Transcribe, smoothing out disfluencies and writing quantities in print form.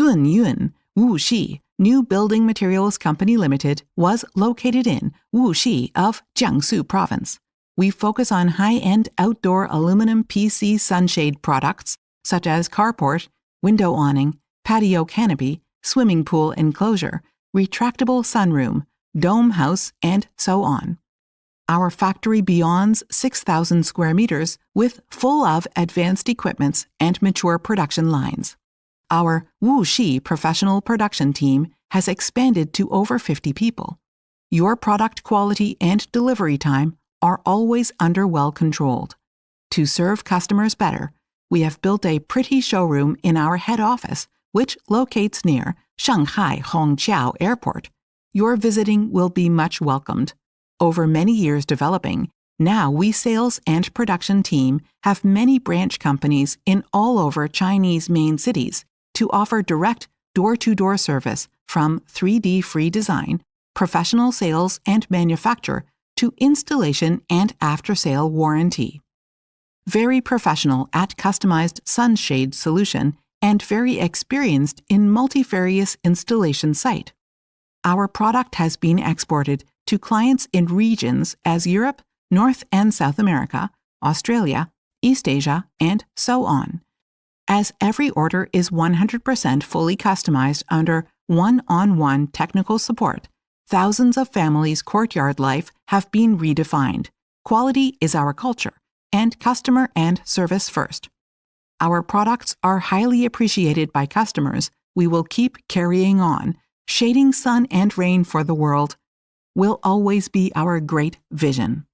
Zunyun Wuxi New Building Materials Company Limited was located in Wuxi of Jiangsu Province. We focus on high-end outdoor aluminum PC sunshade products such as carport, window awning, patio canopy, swimming pool enclosure, retractable sunroom, dome house, and so on. Our factory beyonds 6,000 square meters with full of advanced equipments and mature production lines. Our Wuxi professional production team has expanded to over 50 people. Your product quality and delivery time are always well-controlled. To serve customers better, we have built a pretty showroom in our head office, which locates near Shanghai Hongqiao Airport. Your visiting will be much welcomed. Over many years developing, now we sales and production team have many branch companies in all over Chinese main cities to offer direct door-to-door service from 3D free design, professional sales and manufacture to installation and after-sale warranty. Very professional at customized sunshade solution and very experienced in multifarious installation site. Our product has been exported to clients in regions as Europe, North and South America, Australia, East Asia, and so on. As every order is 100% fully customized under one-on-one technical support, thousands of families' courtyard life have been redefined. Quality is our culture, and customer and service first. Our products are highly appreciated by customers. We will keep carrying on. Shading sun and rain for the world will always be our great vision.